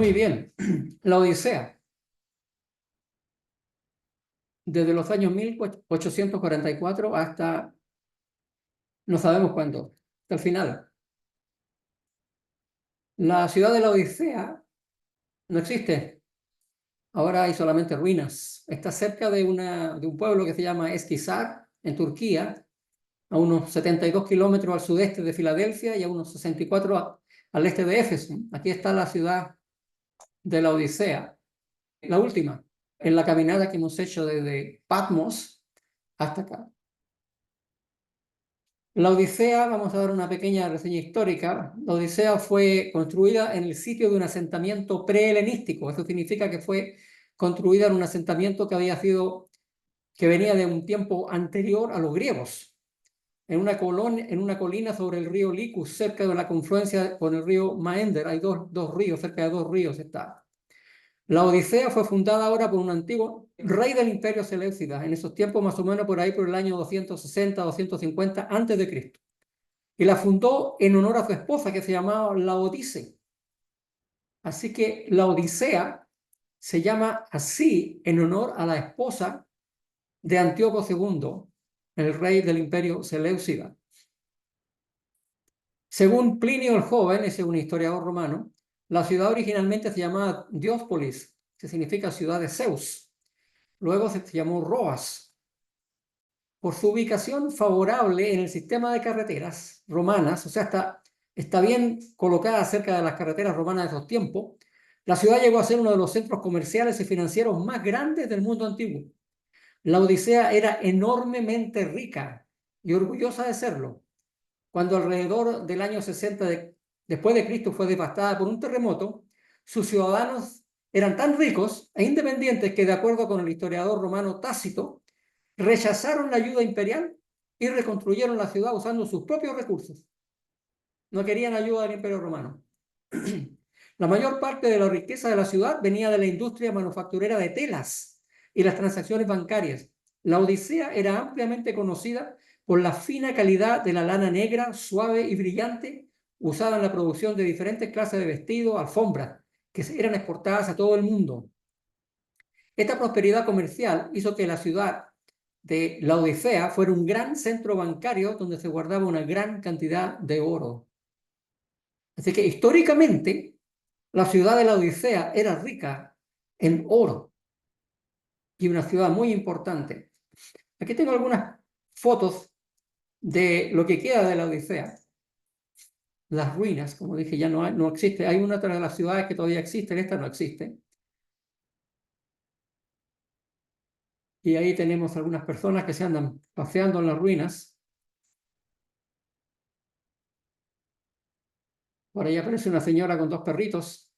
Muy bien. La Odisea. Desde los años 1844 hasta no sabemos cuándo, hasta el final. La ciudad de la Odisea no existe. Ahora hay solamente ruinas. Está cerca de un pueblo que se llama Eskişehir, en Turquía, a unos 72 kilómetros al sudeste de Filadelfia y a unos 64 al este de Éfeso. Aquí está la ciudad de la Odisea. La última, en la caminata que hemos hecho desde Patmos hasta acá. La Odisea, vamos a dar una pequeña reseña histórica. La Odisea fue construida en el sitio de un asentamiento prehelenístico. Eso significa que fue construida en un asentamiento que venía de un tiempo anterior a los griegos, en una colina sobre el río Licus, cerca de la confluencia con el río Maender. Hay dos ríos, cerca de dos ríos está. La Odisea fue fundada ahora por un antiguo rey del Imperio Seleucida, en esos tiempos más o menos por ahí por el año 260, 250 antes de Cristo. Y la fundó en honor a su esposa, que se llamaba Laodice. Así que la Odisea se llama así en honor a la esposa de Antíoco II, el rey del Imperio Seleucida. Según Plinio el Joven, ese es un historiador romano, la ciudad originalmente se llamaba Diospolis, que significa ciudad de Zeus. Luego se llamó Roas, por su ubicación favorable en el sistema de carreteras romanas, o sea, está bien colocada cerca de las carreteras romanas de esos tiempos. La ciudad llegó a ser uno de los centros comerciales y financieros más grandes del mundo antiguo. La Odisea era enormemente rica y orgullosa de serlo. Cuando alrededor del año 60 después de Cristo fue devastada por un terremoto, sus ciudadanos eran tan ricos e independientes que, de acuerdo con el historiador romano Tácito, rechazaron la ayuda imperial y reconstruyeron la ciudad usando sus propios recursos. No querían ayuda del Imperio Romano. La mayor parte de la riqueza de la ciudad venía de la industria manufacturera de telas y las transacciones bancarias. La Odisea era ampliamente conocida por la fina calidad de la lana negra, suave y brillante, usada en la producción de diferentes clases de vestidos, alfombras, que eran exportadas a todo el mundo. Esta prosperidad comercial hizo que la ciudad de la Odisea fuera un gran centro bancario donde se guardaba una gran cantidad de oro. Así que históricamente la ciudad de la Odisea era rica en oro y una ciudad muy importante. Aquí tengo algunas fotos de lo que queda de la Odisea. Las ruinas, como dije, ya no existe. Hay una de las ciudades que todavía existen, esta no existe. Y ahí tenemos algunas personas que se andan paseando en las ruinas. Por ahí aparece una señora con dos perritos.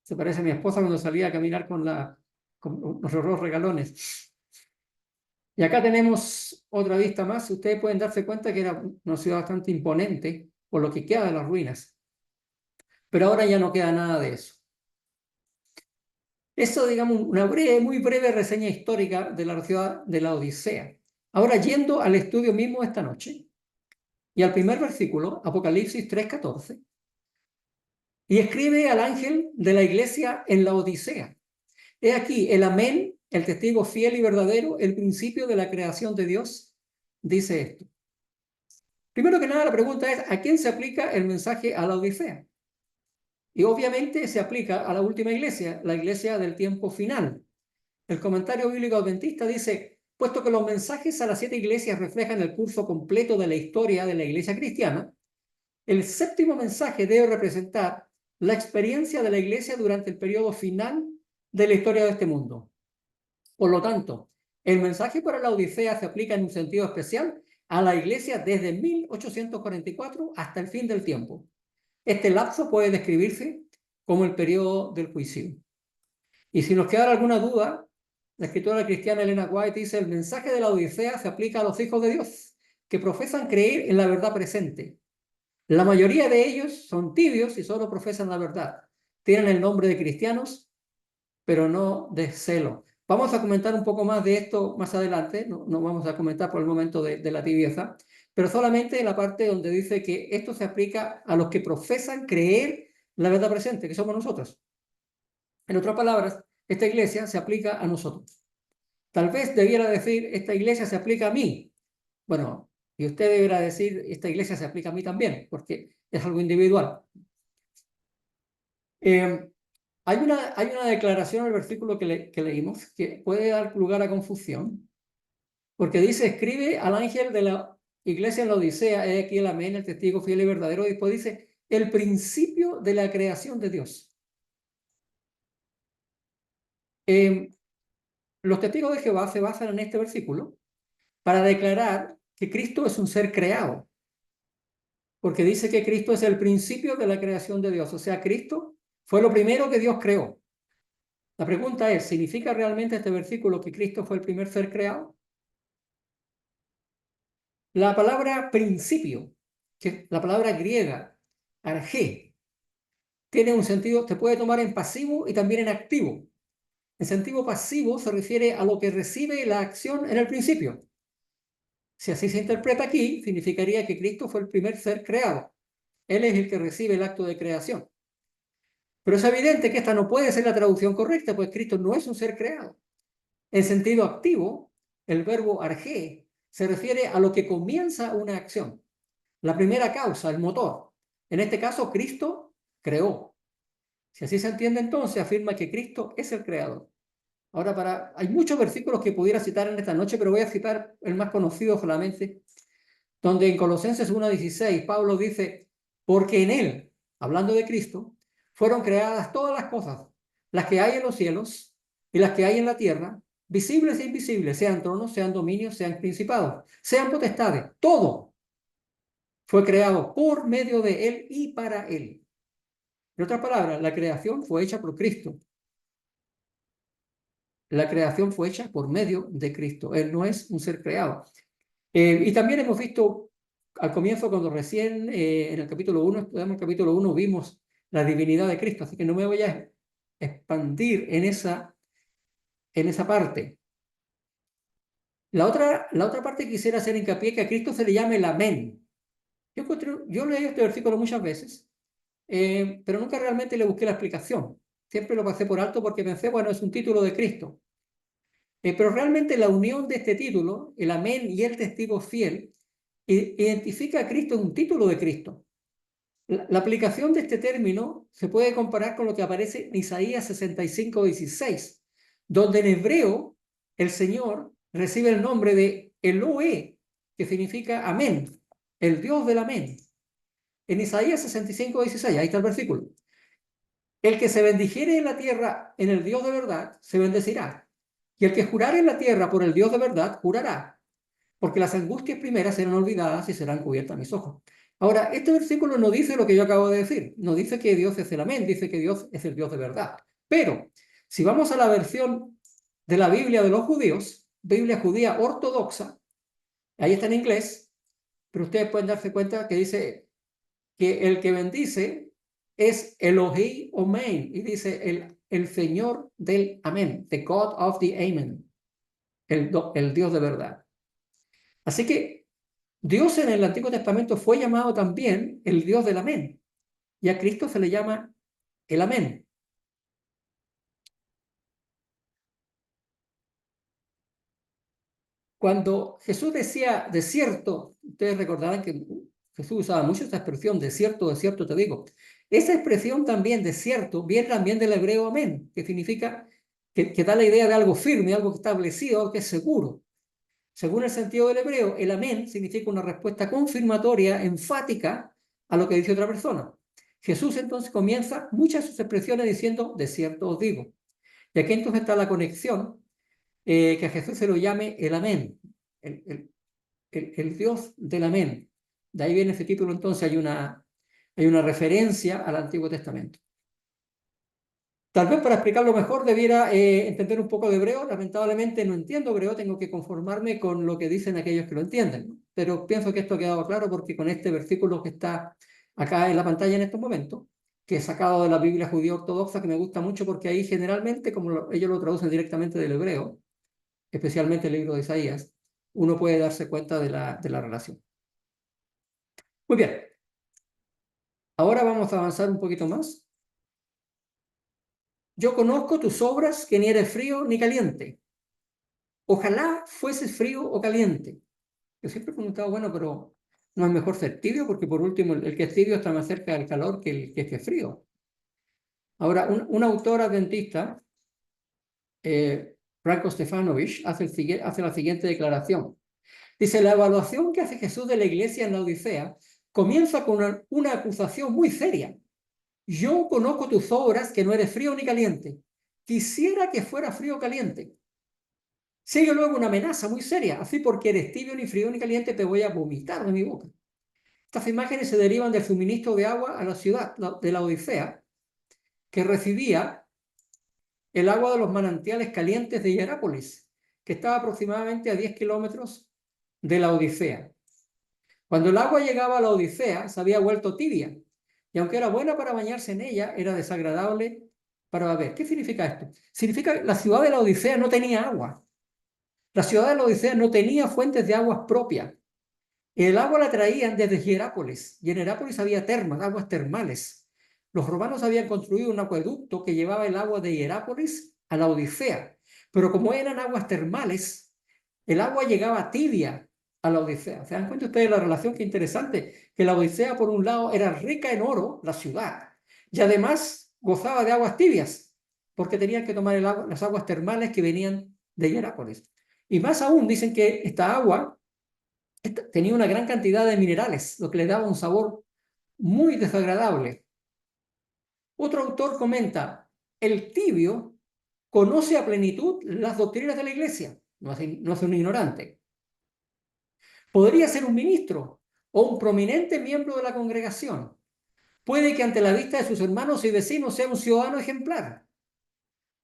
Se parece a mi esposa cuando salía a caminar con nuestros dos regalones. Y acá tenemos otra vista más. Ustedes pueden darse cuenta que era una ciudad bastante imponente por lo que queda de las ruinas. Pero ahora ya no queda nada de eso. Eso, digamos, una muy breve reseña histórica de la ciudad de la Odisea. Ahora, yendo al estudio mismo esta noche y al primer versículo, Apocalipsis 3:14, y escribe al ángel de la iglesia en la Odisea. He aquí el amén, el testigo fiel y verdadero, el principio de la creación de Dios, dice esto. Primero que nada, la pregunta es, ¿a quién se aplica el mensaje a la Odisea? Y obviamente se aplica a la última iglesia, la iglesia del tiempo final. El comentario bíblico adventista dice, puesto que los mensajes a las 7 iglesias reflejan el curso completo de la historia de la iglesia cristiana, el séptimo mensaje debe representar la experiencia de la iglesia durante el periodo final de la historia de este mundo. Por lo tanto, el mensaje para la Odisea se aplica en un sentido especial a la iglesia desde 1844 hasta el fin del tiempo. Este lapso puede describirse como el periodo del juicio. Y si nos queda alguna duda, la escritora cristiana Elena White dice, el mensaje de la Odisea se aplica a los hijos de Dios, que profesan creer en la verdad presente. La mayoría de ellos son tibios y solo profesan la verdad. Tienen el nombre de cristianos, pero no de celo. Vamos a comentar un poco más de esto más adelante, no vamos a comentar por el momento de la tibieza, pero solamente en la parte donde dice que esto se aplica a los que profesan creer la verdad presente, que somos nosotros. En otras palabras, esta iglesia se aplica a nosotros. Tal vez debiera decir, esta iglesia se aplica a mí. Bueno, y usted deberá decir, esta iglesia se aplica a mí también, porque es algo individual. Hay una declaración en el versículo que leímos que puede dar lugar a confusión, porque dice, escribe al ángel de la iglesia en la Odisea, he aquí el amén, el testigo fiel y verdadero, y después dice, el principio de la creación de Dios. Los testigos de Jehová se basan en este versículo para declarar que Cristo es un ser creado, porque dice que Cristo es el principio de la creación de Dios, o sea, Cristo fue lo primero que Dios creó. La pregunta es, ¿significa realmente este versículo que Cristo fue el primer ser creado? La palabra principio, que es la palabra griega, argé, tiene un sentido, se puede tomar en pasivo y también en activo. En sentido pasivo se refiere a lo que recibe la acción en el principio. Si así se interpreta aquí, significaría que Cristo fue el primer ser creado. Él es el que recibe el acto de creación. Pero es evidente que esta no puede ser la traducción correcta, pues Cristo no es un ser creado. En sentido activo, el verbo argé se refiere a lo que comienza una acción. La primera causa, el motor. En este caso, Cristo creó. Si así se entiende, entonces afirma que Cristo es el creador. Ahora, hay muchos versículos que pudiera citar en esta noche, pero voy a citar el más conocido solamente, donde en Colosenses 1:16 Pablo dice, porque en él, hablando de Cristo, fueron creadas todas las cosas, las que hay en los cielos y las que hay en la tierra, visibles e invisibles, sean tronos, sean dominios, sean principados, sean potestades, todo fue creado por medio de él y para él. En otras palabras, la creación fue hecha por Cristo. La creación fue hecha por medio de Cristo. Él no es un ser creado. Y también hemos visto al comienzo, cuando recién en el capítulo 1, estudiamos el capítulo 1, vimos la divinidad de Cristo, así que no me voy a expandir en esa parte. La otra parte que quisiera hacer hincapié, que a Cristo se le llama el amén. Yo leí este versículo muchas veces, pero nunca realmente le busqué la explicación. Siempre lo pasé por alto porque pensé, bueno, es un título de Cristo. Pero realmente la unión de este título, el amén y el testigo fiel, identifica a Cristo en un título de Cristo. La aplicación de este término se puede comparar con lo que aparece en Isaías 65:16, donde en hebreo el Señor recibe el nombre de Eloé, que significa amén, el Dios del amén. En Isaías 65:16, ahí está el versículo. El que se bendijere en la tierra en el Dios de verdad, se bendecirá. Y el que jurare en la tierra por el Dios de verdad, jurará. Porque las angustias primeras serán olvidadas y serán cubiertas mis ojos. Ahora, este versículo no dice lo que yo acabo de decir. No dice que Dios es el amén, dice que Dios es el Dios de verdad. Pero, si vamos a la versión de la Biblia de los judíos, Biblia judía ortodoxa, ahí está en inglés, pero ustedes pueden darse cuenta que dice que el que bendice es Elohim Omein, y dice el Señor del amén, the God of the Amen, el Dios de verdad. Así que Dios en el Antiguo Testamento fue llamado también el Dios del amén, y a Cristo se le llama el amén. Cuando Jesús decía desierto, ustedes recordarán que Jesús usaba mucho esta expresión, desierto, desierto te digo. Esa expresión también, desierto, viene también del hebreo amén, que significa que da la idea de algo firme, algo establecido, algo que es seguro. Según el sentido del hebreo, el amén significa una respuesta confirmatoria, enfática a lo que dice otra persona. Jesús entonces comienza muchas de sus expresiones diciendo, de cierto os digo. Y aquí entonces está la conexión, que a Jesús se lo llame el amén, el Dios del amén. De ahí viene ese título, entonces hay una referencia al Antiguo Testamento. Tal vez para explicarlo mejor debiera entender un poco de hebreo. Lamentablemente no entiendo hebreo, tengo que conformarme con lo que dicen aquellos que lo entienden, ¿no? Pero pienso que esto ha quedado claro porque con este versículo que está acá en la pantalla en estos momentos, que he sacado de la Biblia judía ortodoxa, que me gusta mucho porque ahí generalmente, como ellos lo traducen directamente del hebreo, especialmente el libro de Isaías, uno puede darse cuenta de la relación. Muy bien, ahora vamos a avanzar un poquito más. Yo conozco tus obras, que ni eres frío ni caliente. Ojalá fueses frío o caliente. Yo siempre he preguntado, bueno, pero ¿no es mejor ser tibio? Porque por último, el que es tibio está más cerca del calor que el que es frío. Ahora, un autor adventista, Branko Stefanovic, hace la siguiente declaración. Dice, la evaluación que hace Jesús de la iglesia en la Odisea comienza con una acusación muy seria. Yo conozco tus obras, que no eres frío ni caliente. Quisiera que fuera frío o caliente. Sigue luego una amenaza muy seria. Así porque eres tibio, ni frío ni caliente, te voy a vomitar de mi boca. Estas imágenes se derivan del suministro de agua a la ciudad de la Odisea, que recibía el agua de los manantiales calientes de Hierápolis, que estaba aproximadamente a 10 kilómetros de la Odisea. Cuando el agua llegaba a la Odisea, se había vuelto tibia, y aunque era buena para bañarse en ella, era desagradable para beber. ¿Qué significa esto? Significa que la ciudad de la Odisea no tenía agua. La ciudad de la Odisea no tenía fuentes de aguas propias. El agua la traían desde Hierápolis, y en Hierápolis había termas, aguas termales. Los romanos habían construido un acueducto que llevaba el agua de Hierápolis a la Odisea, pero como eran aguas termales, el agua llegaba tibia a la Odisea. ¿Se dan cuenta ustedes de la relación? Qué interesante, que la Odisea por un lado era rica en oro, la ciudad, y además gozaba de aguas tibias, porque tenían que tomar las aguas termales que venían de Hierápolis. Y más aún, dicen que esta agua tenía una gran cantidad de minerales, lo que le daba un sabor muy desagradable. Otro autor comenta, el tibio conoce a plenitud las doctrinas de la iglesia, no es un ignorante. Podría ser un ministro o un prominente miembro de la congregación. Puede que ante la vista de sus hermanos y vecinos sea un ciudadano ejemplar,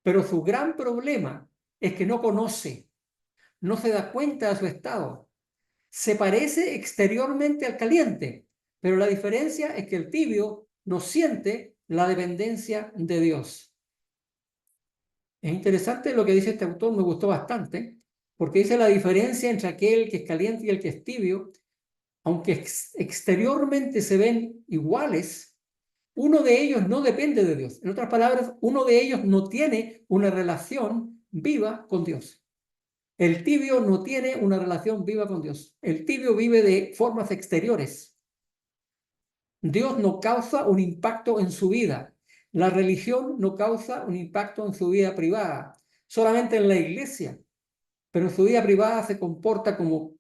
pero su gran problema es que no conoce, no se da cuenta de su estado. Se parece exteriormente al caliente, pero la diferencia es que el tibio no siente la dependencia de Dios. Es interesante lo que dice este autor, me gustó bastante, porque dice la diferencia entre aquel que es caliente y el que es tibio, aunque exteriormente se ven iguales, uno de ellos no depende de Dios. En otras palabras, uno de ellos no tiene una relación viva con Dios. El tibio no tiene una relación viva con Dios. El tibio vive de formas exteriores. Dios no causa un impacto en su vida. La religión no causa un impacto en su vida privada. Solamente en la iglesia. Pero en su vida privada se comporta como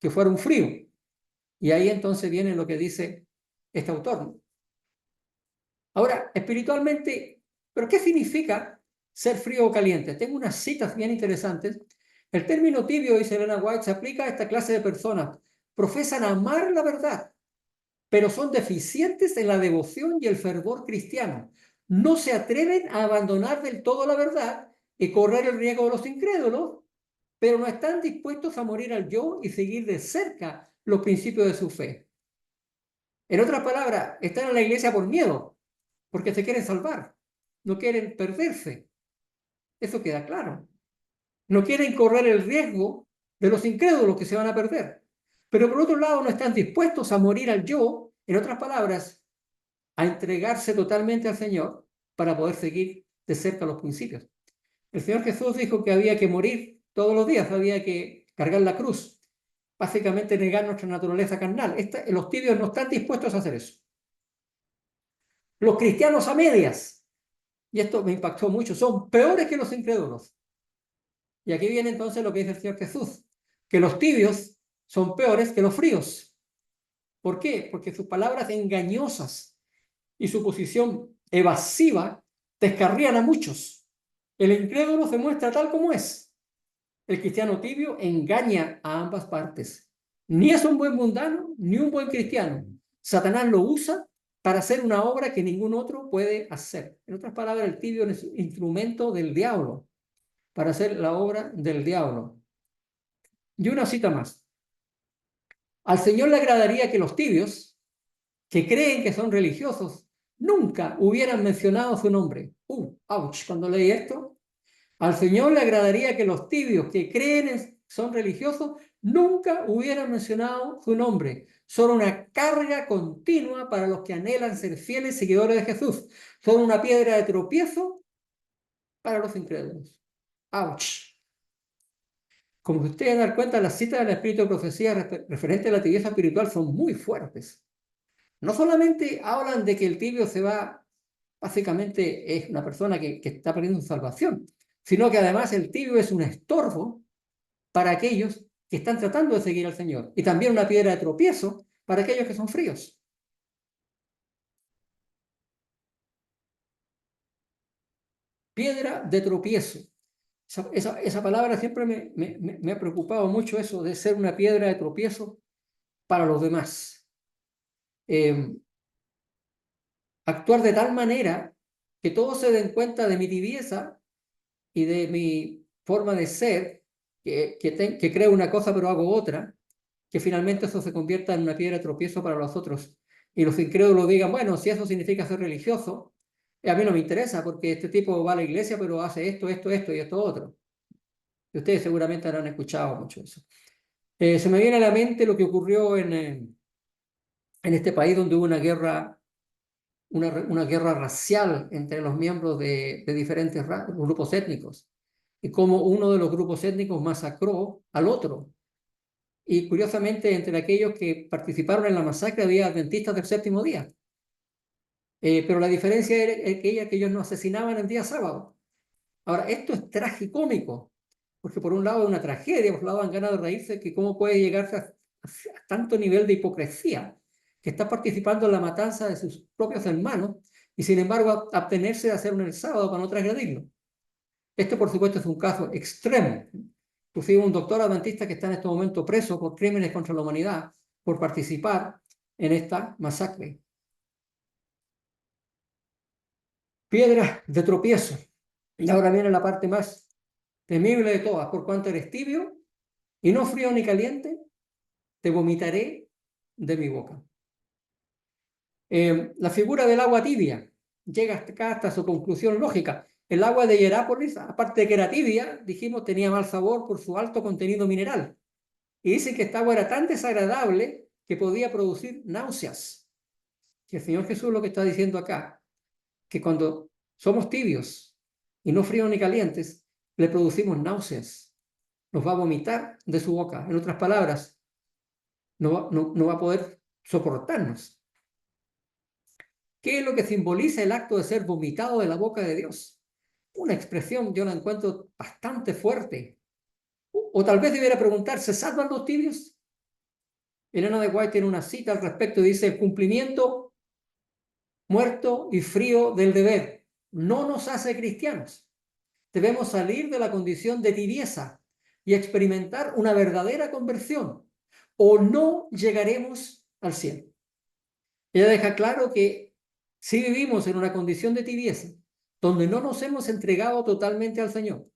que fuera un frío. Y ahí entonces viene lo que dice este autor. Ahora, espiritualmente, ¿pero qué significa ser frío o caliente? Tengo unas citas bien interesantes. El término tibio, dice Elena White, se aplica a esta clase de personas. Profesan amar la verdad, pero son deficientes en la devoción y el fervor cristiano. No se atreven a abandonar del todo la verdad y correr el riesgo de los incrédulos, pero no están dispuestos a morir al yo y seguir de cerca los principios de su fe. En otras palabras, están en la iglesia por miedo, porque se quieren salvar, no quieren perderse. Eso queda claro. No quieren correr el riesgo de los incrédulos que se van a perder. Pero por otro lado, no están dispuestos a morir al yo, en otras palabras, a entregarse totalmente al Señor para poder seguir de cerca los principios. El Señor Jesús dijo que había que morir todos los días, había que cargar la cruz, básicamente negar nuestra naturaleza carnal. Los tibios no están dispuestos a hacer eso. Los cristianos a medias, y esto me impactó mucho, son peores que los incrédulos. Y aquí viene entonces lo que dice el Señor Jesús, que los tibios son peores que los fríos. ¿Por qué? Porque sus palabras engañosas y su posición evasiva descarrían a muchos. El incrédulo se muestra tal como es. El cristiano tibio engaña a ambas partes. Ni es un buen mundano, ni un buen cristiano. Satanás lo usa para hacer una obra que ningún otro puede hacer. En otras palabras, el tibio es un instrumento del diablo para hacer la obra del diablo. Y una cita más. Al Señor le agradaría que los tibios, que creen que son religiosos, nunca hubieran mencionado su nombre. Ouch, cuando leí esto. Al Señor le agradaría que los tibios que creen son religiosos nunca hubieran mencionado su nombre. Son una carga continua para los que anhelan ser fieles seguidores de Jesús. Son una piedra de tropiezo para los incrédulos. ¡Auch! Como ustedes dan cuenta, las citas del Espíritu de Profecía referentes a la tibieza espiritual son muy fuertes. No solamente hablan de que el tibio se va, básicamente es una persona que está perdiendo su salvación, sino que además el tibio es un estorbo para aquellos que están tratando de seguir al Señor, y también una piedra de tropiezo para aquellos que son fríos. Piedra de tropiezo. Esa palabra siempre me ha preocupado mucho, eso de ser una piedra de tropiezo para los demás. Actuar de tal manera que todos se den cuenta de mi tibieza y de mi forma de ser, que creo una cosa pero hago otra, que finalmente eso se convierta en una piedra de tropiezo para los otros. Y los incrédulos digan, bueno, si eso significa ser religioso, a mí no me interesa porque este tipo va a la iglesia pero hace esto, esto, esto y esto otro. Y ustedes seguramente habrán escuchado mucho eso. Se me viene a la mente lo que ocurrió en este país donde hubo una guerra racial entre los miembros de diferentes grupos étnicos, y cómo uno de los grupos étnicos masacró al otro. Y curiosamente, entre aquellos que participaron en la masacre había adventistas del séptimo día. Pero la diferencia era que ellos no asesinaban el día sábado. Ahora, esto es tragicómico, porque por un lado es una tragedia, por otro lado dan ganas de reírse que cómo puede llegarse a tanto nivel de hipocresía, que está participando en la matanza de sus propios hermanos y sin embargo abstenerse de hacerlo en el sábado para no transgredirlo. Este, por supuesto, es un caso extremo. Inclusive un doctor adventista que está en este momento preso por crímenes contra la humanidad por participar en esta masacre. Piedra de tropiezo. Y ahora viene la parte más temible de todas. Por cuanto eres tibio y no frío ni caliente, te vomitaré de mi boca. La figura del agua tibia llega acá hasta su conclusión lógica. El agua de Hierápolis, aparte de que era tibia, dijimos tenía mal sabor por su alto contenido mineral. Y dice que esta agua era tan desagradable que podía producir náuseas. Y el Señor Jesús lo que está diciendo acá, que cuando somos tibios y no fríos ni calientes, le producimos náuseas. Nos va a vomitar de su boca. En otras palabras, no va a poder soportarnos. ¿Qué es lo que simboliza el acto de ser vomitado de la boca de Dios? Una expresión, yo la encuentro bastante fuerte. O tal vez debiera preguntar, ¿se salvan los tibios? Elena de White tiene una cita al respecto y dice, el cumplimiento muerto y frío del deber no nos hace cristianos. Debemos salir de la condición de tibieza y experimentar una verdadera conversión, o no llegaremos al cielo. Ella deja claro que si vivimos en una condición de tibieza, donde no nos hemos entregado totalmente al Señor,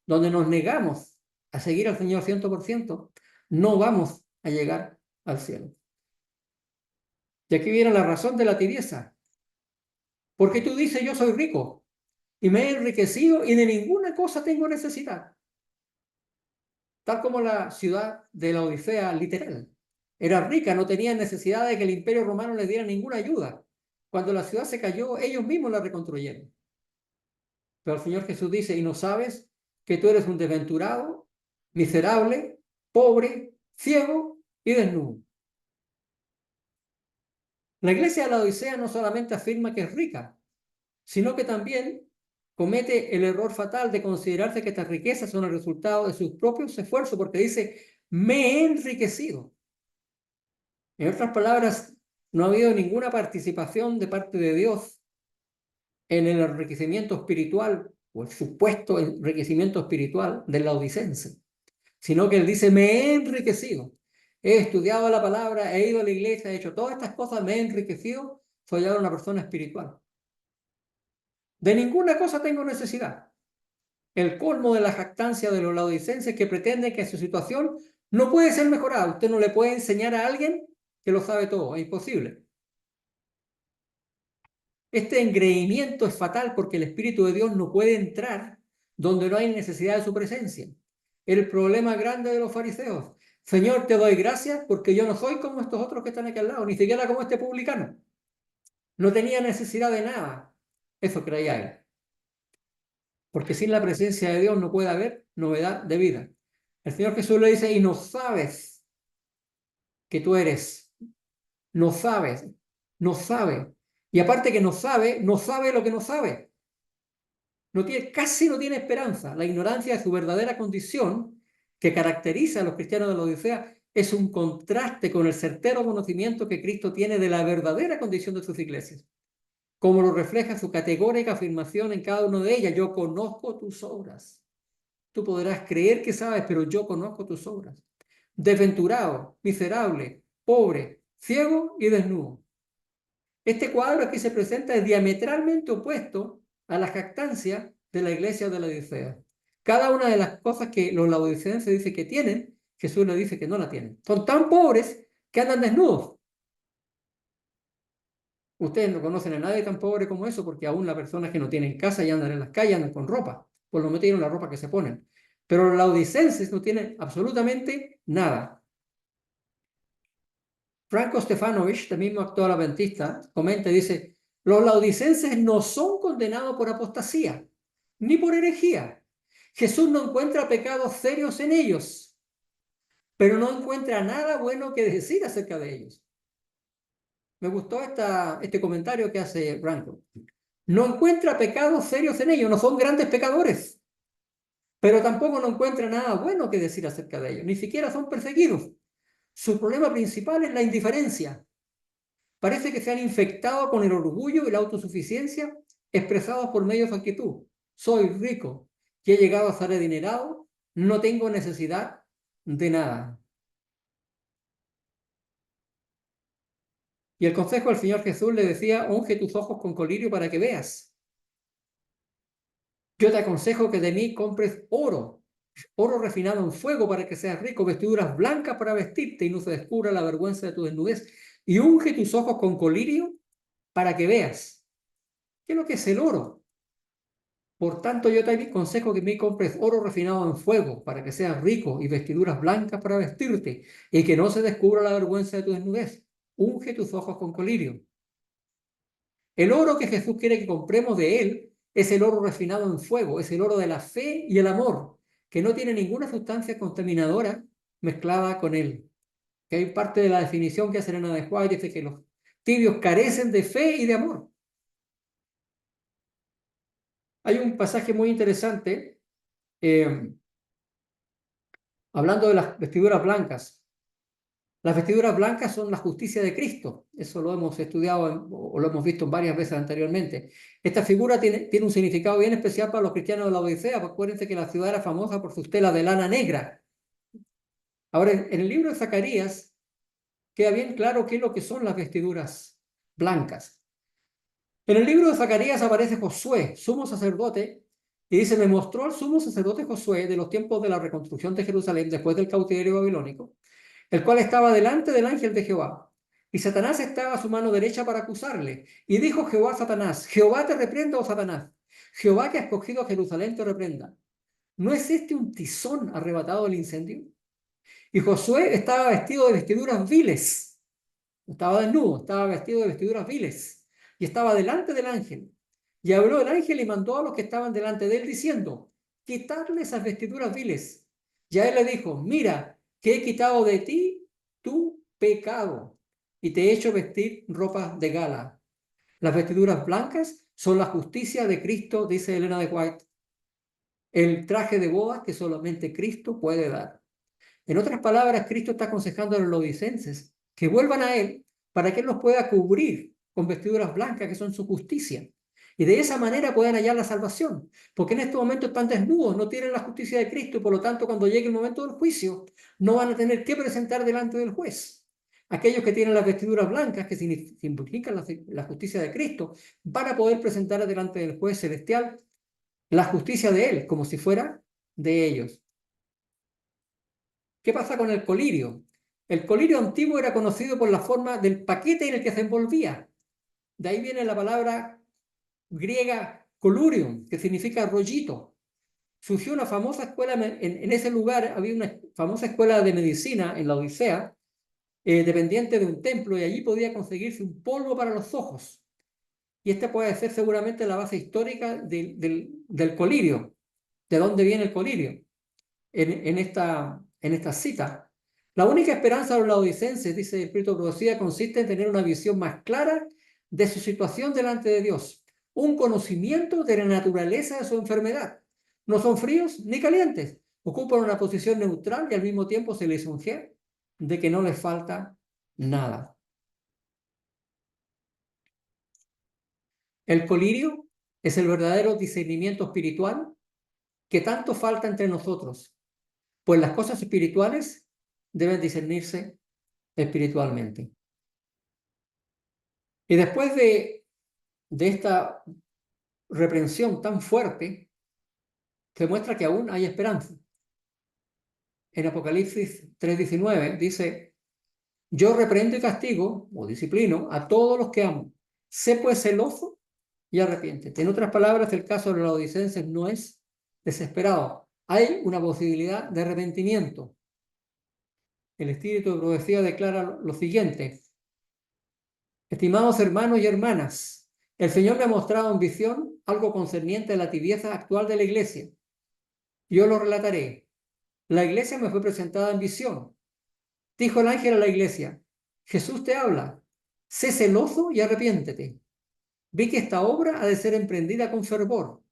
donde nos negamos a seguir al Señor 100%, no vamos a llegar al cielo. Y aquí viene la razón de la tibieza. Porque tú dices, yo soy rico y me he enriquecido y de ninguna cosa tengo necesidad. Tal como la ciudad de la Odisea literal. Era rica, no tenía necesidad de que el Imperio Romano les diera ninguna ayuda. Cuando la ciudad se cayó, ellos mismos la reconstruyeron. Pero el Señor Jesús dice, ¿y no sabes que tú eres un desventurado, miserable, pobre, ciego y desnudo? La iglesia de la Odisea no solamente afirma que es rica, sino que también comete el error fatal de considerarse que estas riquezas son el resultado de sus propios esfuerzos, porque dice, me he enriquecido. En otras palabras, no ha habido ninguna participación de parte de Dios en el enriquecimiento espiritual o el supuesto enriquecimiento espiritual del laodicense, sino que él dice, me he enriquecido, he estudiado la palabra, he ido a la iglesia, he hecho todas estas cosas, me he enriquecido, soy ahora una persona espiritual. De ninguna cosa tengo necesidad. El colmo de la jactancia de los laodicenses que pretenden que su situación no puede ser mejorada. Usted no le puede enseñar a alguien que lo sabe todo, es imposible. Este engreimiento es fatal porque el Espíritu de Dios no puede entrar donde no hay necesidad de su presencia. El problema grande de los fariseos. Señor, te doy gracias porque yo no soy como estos otros que están aquí al lado, ni siquiera como este publicano. No tenía necesidad de nada. Eso creía él. porque sin la presencia de Dios no puede haber novedad de vida. El Señor Jesús le dice, y no sabes que tú eres, no sabes, no sabe. Y aparte que no sabe lo que no sabe. Casi no tiene esperanza. La ignorancia de su verdadera condición, que caracteriza a los cristianos de la Odisea, es un contraste con el certero conocimiento que Cristo tiene de la verdadera condición de sus iglesias, como lo refleja su categórica afirmación en cada una de ellas: yo conozco tus obras. Tú podrás creer que sabes, pero yo conozco tus obras. Desventurado, miserable, pobre, ciego y desnudo. Este cuadro aquí se presenta es diametralmente opuesto a la jactancia de la iglesia de la Odisea. Cada una de las cosas que los laodicenses dicen que tienen, Jesús les dice que no la tienen. Son tan pobres que andan desnudos. Ustedes no conocen a nadie tan pobre como eso, porque aún las personas que no tienen casa y andan en las calles andan con ropa, por lo menos tienen la ropa que se ponen. Pero los laodicenses no tienen absolutamente nada. Franco Stefanovic, del mismo actor adventista, comenta y dice: los laodicenses no son condenados por apostasía, ni por herejía. Jesús no encuentra pecados serios en ellos, pero no encuentra nada bueno que decir acerca de ellos. Me gustó este comentario que hace Franco. No encuentra pecados serios en ellos, no son grandes pecadores, pero tampoco no encuentra nada bueno que decir acerca de ellos, ni siquiera son perseguidos. Su problema principal es la indiferencia. Parece que se han infectado con el orgullo y la autosuficiencia expresados por medio de su actitud. Soy rico y he llegado a ser adinerado, no tengo necesidad de nada. Y el consejo del Señor Jesús le decía: unge tus ojos con colirio para que veas. Yo te aconsejo que de mí compres oro refinado en fuego para que seas rico, vestiduras blancas para vestirte y no se descubra la vergüenza de tu desnudez. Y unge tus ojos con colirio para que veas. ¿Qué es lo que es el oro? Por tanto, yo te aconsejo que me compres oro refinado en fuego para que seas rico y vestiduras blancas para vestirte y que no se descubra la vergüenza de tu desnudez. Unge tus ojos con colirio. El oro que Jesús quiere que compremos de él es el oro refinado en fuego, es el oro de la fe y el amor, que no tiene ninguna sustancia contaminadora mezclada con él. Que hay parte de la definición que hace Elena de White, dice que los tibios carecen de fe y de amor. Hay un pasaje muy interesante hablando de las vestiduras blancas. Las vestiduras blancas son la justicia de Cristo. Eso lo hemos estudiado o lo hemos visto varias veces anteriormente. Esta figura tiene un significado bien especial para los cristianos de la Odisea. Pues acuérdense que la ciudad era famosa por sus telas de lana negra. Ahora, en el libro de Zacarías queda bien claro qué es lo que son las vestiduras blancas. En el libro de Zacarías aparece Josué, sumo sacerdote, y dice: me mostró el sumo sacerdote Josué de los tiempos de la reconstrucción de Jerusalén después del cautiverio babilónico, el cual estaba delante del ángel de Jehová. Y Satanás estaba a su mano derecha para acusarle. Y dijo Jehová a Satanás: Jehová te reprenda, oh Satanás. Jehová que ha escogido a Jerusalén te reprenda. ¿No es este un tizón arrebatado del incendio? Y Josué estaba vestido de vestiduras viles. Estaba desnudo, estaba vestido de vestiduras viles. Y estaba delante del ángel. Y habló el ángel y mandó a los que estaban delante de él diciendo: quitadle esas vestiduras viles. Y a él le dijo: mira, que he quitado de ti tu pecado y te he hecho vestir ropas de gala. Las vestiduras blancas son la justicia de Cristo, dice Elena de White, el traje de bodas que solamente Cristo puede dar. En otras palabras, Cristo está aconsejando a los laodicenses que vuelvan a Él para que Él los pueda cubrir con vestiduras blancas que son su justicia. Y de esa manera puedan hallar la salvación, porque en este momento están desnudos, no tienen la justicia de Cristo y por lo tanto cuando llegue el momento del juicio no van a tener que presentar delante del juez. Aquellos que tienen las vestiduras blancas, que significan la justicia de Cristo, van a poder presentar delante del juez celestial la justicia de Él, como si fuera de ellos. ¿Qué pasa con el colirio? El colirio antiguo era conocido por la forma del paquete en el que se envolvía. De ahí viene la palabra griega colurium, que significa rollito. Surgió una famosa escuela, en ese lugar había una famosa escuela de medicina en la Odisea, dependiente de un templo, y allí podía conseguirse un polvo para los ojos. y este puede ser seguramente la base histórica del colirio, de dónde viene el colirio en esta cita. La única esperanza de los laodicenses, dice el Espíritu de Profecía, consiste en tener una visión más clara de su situación delante de Dios, un conocimiento de la naturaleza de su enfermedad. No son fríos ni calientes, ocupan una posición neutral y al mismo tiempo se les unge de que no les falta nada. El colirio es el verdadero discernimiento espiritual que tanto falta entre nosotros, pues las cosas espirituales deben discernirse espiritualmente. Y después de esta reprensión tan fuerte, se muestra que aún hay esperanza. En Apocalipsis 3:19 dice, yo reprendo y castigo, o disciplino, a todos los que amo. Sé pues celoso y arrepiéntete. En otras palabras, el caso de los laodicenses no es desesperado. Hay una posibilidad de arrepentimiento. El Espíritu de Profecía declara lo siguiente. Estimados hermanos y hermanas, el Señor me ha mostrado en visión algo concerniente a la tibieza actual de la iglesia. Yo lo relataré. La iglesia me fue presentada en visión. Dijo el ángel a la iglesia, Jesús te habla, sé celoso y arrepiéntete. Vi que esta obra ha de ser emprendida con fervor.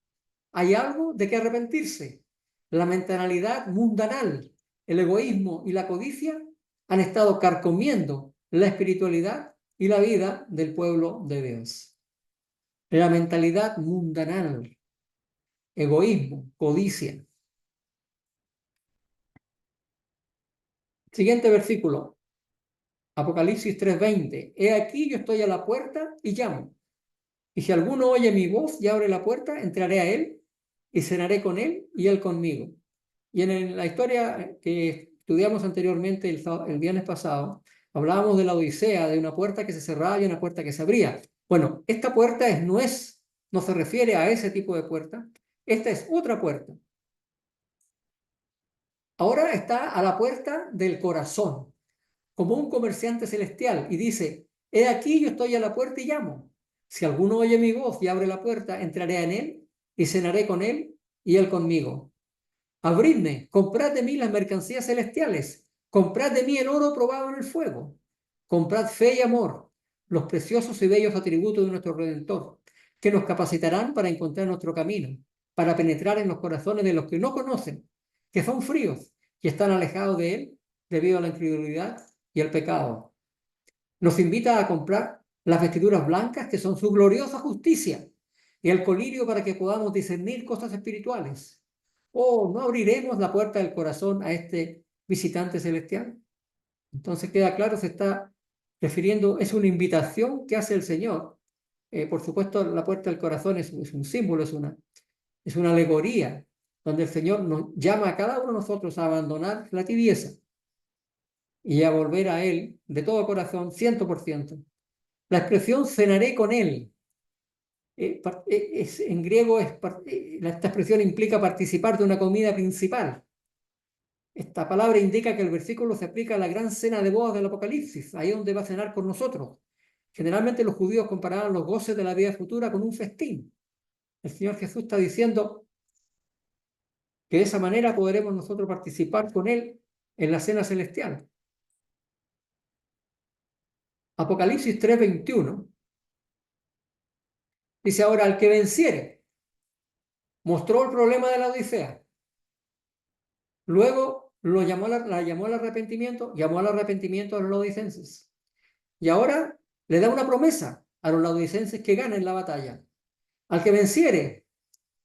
Hay algo de que arrepentirse. La mentalidad mundanal, el egoísmo y la codicia han estado carcomiendo la espiritualidad y la vida del pueblo de Dios. La mentalidad mundanal, egoísmo, codicia. Siguiente versículo, Apocalipsis 3:20. He aquí yo estoy a la puerta y llamo. Y si alguno oye mi voz y abre la puerta, entraré a él y cenaré con él y él conmigo. Y en la historia que estudiamos anteriormente el viernes pasado, hablábamos de la Odisea, de una puerta que se cerraba y una puerta que se abría. Bueno, esta puerta no se refiere a ese tipo de puerta. Esta es otra puerta. Ahora está a la puerta del corazón, como un comerciante celestial, y dice, he aquí yo estoy a la puerta y llamo. Si alguno oye mi voz y abre la puerta, entraré en él y cenaré con él y él conmigo. Abridme, comprad de mí las mercancías celestiales, comprad de mí el oro probado en el fuego, comprad fe y amor, los preciosos y bellos atributos de nuestro Redentor, que nos capacitarán para encontrar nuestro camino, para penetrar en los corazones de los que no conocen, que son fríos y están alejados de él debido a la incredulidad y el pecado. Nos invita a comprar las vestiduras blancas que son su gloriosa justicia y el colirio para que podamos discernir cosas espirituales. ¿O no abriremos la puerta del corazón a este visitante celestial? Entonces queda claro, se está refiriendo, es una invitación que hace el Señor. Por supuesto, la puerta del corazón es un símbolo, es una alegoría, donde el Señor nos llama a cada uno de nosotros a abandonar la tibieza y a volver a Él de todo corazón, 100%. La expresión cenaré con Él, en griego, esta expresión implica participar de una comida principal. Esta palabra indica que el versículo se aplica a la gran cena de bodas del Apocalipsis, ahí donde va a cenar con nosotros. Generalmente los judíos comparaban los goces de la vida futura con un festín. El Señor Jesús está diciendo que de esa manera podremos nosotros participar con Él en la cena celestial. Apocalipsis 3:21 dice ahora, al que venciere, mostró el problema de la Odisea. Luego la llamó al arrepentimiento, llamó al arrepentimiento a los laodicenses. Y ahora le da una promesa a los laodicenses que ganen la batalla. Al que venciere,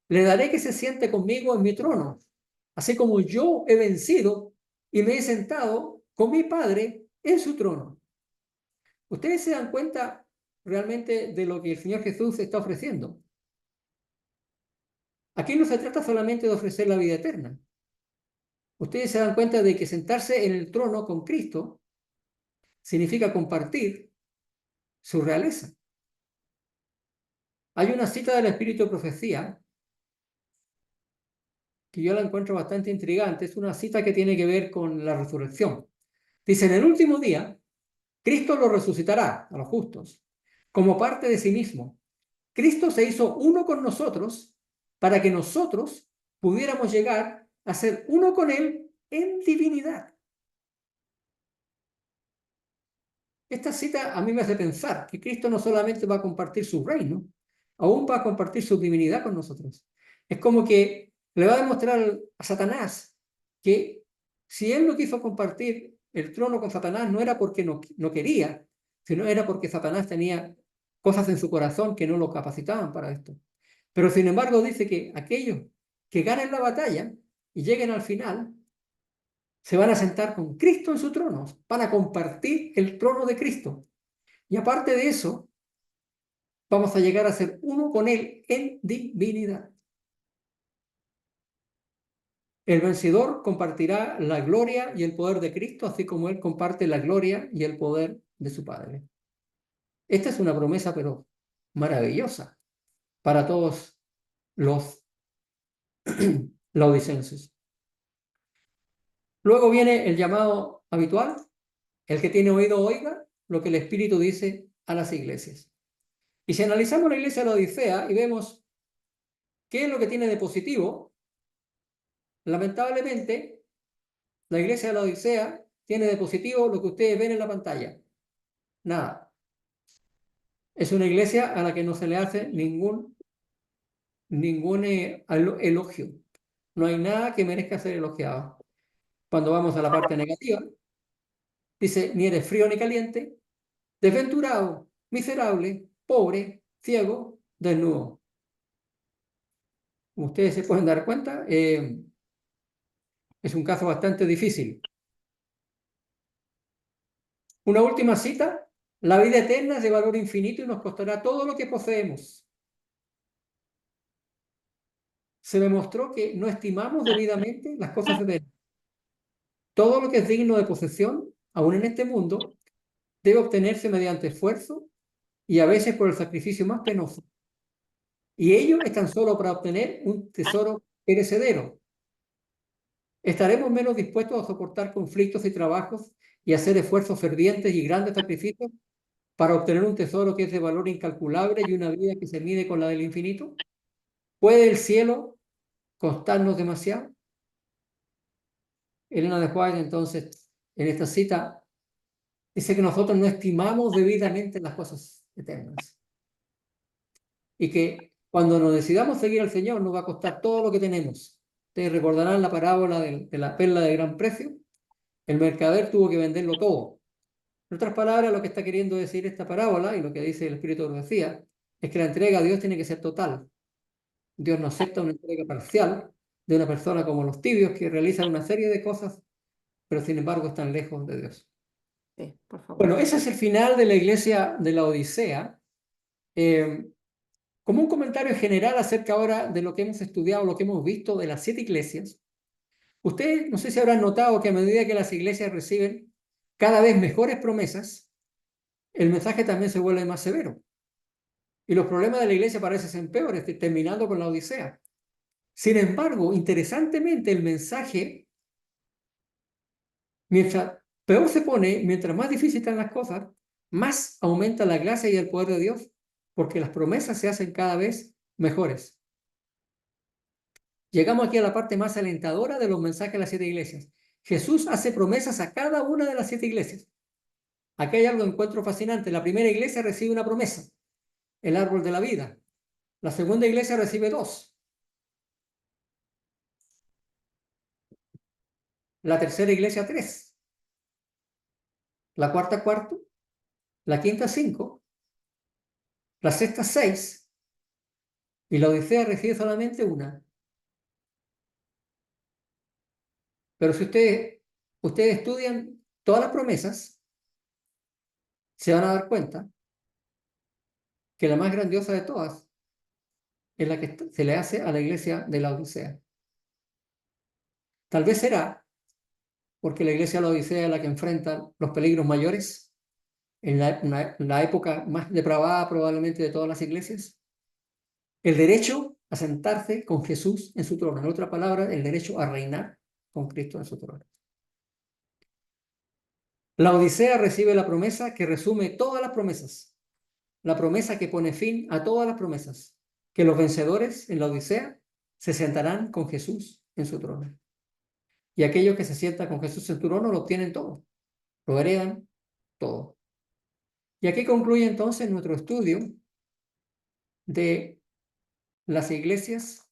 le daré que se siente conmigo en mi trono, así como yo he vencido y me he sentado con mi Padre en su trono. Ustedes se dan cuenta realmente de lo que el Señor Jesús está ofreciendo. Aquí no se trata solamente de ofrecer la vida eterna. Ustedes se dan cuenta de que sentarse en el trono con Cristo significa compartir su realeza. Hay una cita del Espíritu de Profecía que yo la encuentro bastante intrigante. Es una cita que tiene que ver con la resurrección. Dice, en el último día, Cristo los resucitará a los justos como parte de sí mismo Cristo se hizo uno con nosotros para que nosotros pudiéramos llegar a ser uno con Él en divinidad. Esta cita a mí me hace pensar que Cristo no solamente va a compartir su reino, aún va a compartir su divinidad con nosotros. Es como que le va a demostrar a Satanás que si él no quiso compartir el trono con Satanás, no era porque no quería, sino era porque Satanás tenía cosas en su corazón que no lo capacitaban para esto. Pero sin embargo dice que aquellos que ganen la batalla y lleguen al final, se van a sentar con Cristo en su trono, van a compartir el trono de Cristo. Y aparte de eso, vamos a llegar a ser uno con Él en divinidad. El vencedor compartirá la gloria y el poder de Cristo, así como Él comparte la gloria y el poder de su Padre. Esta es una promesa, pero maravillosa para todos los laodicenses. Luego viene el llamado habitual, el que tiene oído oiga lo que el Espíritu dice a las iglesias. Y si analizamos la iglesia de la Odisea y vemos qué es lo que tiene de positivo, lamentablemente la iglesia de la Odisea tiene de positivo lo que ustedes ven en la pantalla. Nada. Es una iglesia a la que no se le hace ningún elogio. No hay nada que merezca ser elogiado. Cuando vamos a la parte negativa, dice, ni eres frío ni caliente, desventurado, miserable, pobre, ciego, desnudo. Como ustedes se pueden dar cuenta, es un caso bastante difícil. Una última cita, la vida eterna es de valor infinito y nos costará todo lo que poseemos. Se demostró que no estimamos debidamente las cosas eternas. Todo lo que es digno de posesión, aún en este mundo, debe obtenerse mediante esfuerzo y a veces por el sacrificio más penoso. Y ello es tan solo para obtener un tesoro perecedero. Estaremos menos dispuestos a soportar conflictos y trabajos y hacer esfuerzos fervientes y grandes sacrificios para obtener un tesoro que es de valor incalculable y una vida que se mide con la del infinito. ¿Puede el cielo costarnos demasiado? Elena de White, entonces, en esta cita, dice que nosotros no estimamos debidamente las cosas eternas. Y que cuando nos decidamos seguir al Señor, nos va a costar todo lo que tenemos. Ustedes recordarán la parábola de la perla de gran precio. El mercader tuvo que venderlo todo. En otras palabras, lo que está queriendo decir esta parábola y lo que dice el Espíritu de Profecía es que la entrega a Dios tiene que ser total. Dios no acepta una entrega parcial de una persona como los tibios que realizan una serie de cosas, pero sin embargo están lejos de Dios. Sí, por favor. Bueno, ese es el final de la iglesia de la Odisea. Como un comentario general acerca ahora de lo que hemos estudiado, lo que hemos visto de las 7 iglesias, ustedes no sé si habrán notado que a medida que las iglesias reciben cada vez mejores promesas, el mensaje también se vuelve más severo. Y los problemas de la iglesia parecen ser peores, terminando con la Odisea. Sin embargo, interesantemente, el mensaje, mientras peor se pone, mientras más difíciles están las cosas, más aumenta la gracia y el poder de Dios, porque las promesas se hacen cada vez mejores. Llegamos aquí a la parte más alentadora de los mensajes de las 7 iglesias. Jesús hace promesas a cada una de las 7 iglesias. Aquí hay algo que encuentro fascinante. La primera iglesia recibe una promesa, el árbol de la vida. La segunda iglesia recibe 2. La tercera iglesia 3. La cuarta 4. La quinta 5. La sexta 6. Y la Odisea recibe solamente una. Pero si ustedes estudian todas las promesas, se van a dar cuenta que la más grandiosa de todas es la que se le hace a la iglesia de la Odisea. Tal vez será porque la iglesia de la Odisea es la que enfrenta los peligros mayores en la época más depravada probablemente de todas las iglesias. El derecho a sentarse con Jesús en su trono. En otras palabras, el derecho a reinar con Cristo en su trono. La Odisea recibe la promesa que resume todas las promesas. la promesa que pone fin a todas las promesas, que los vencedores en la Odisea se sentarán con Jesús en su trono. Y aquellos que se sientan con Jesús en su trono lo obtienen todo, lo heredan todo. Y aquí concluye entonces nuestro estudio de las iglesias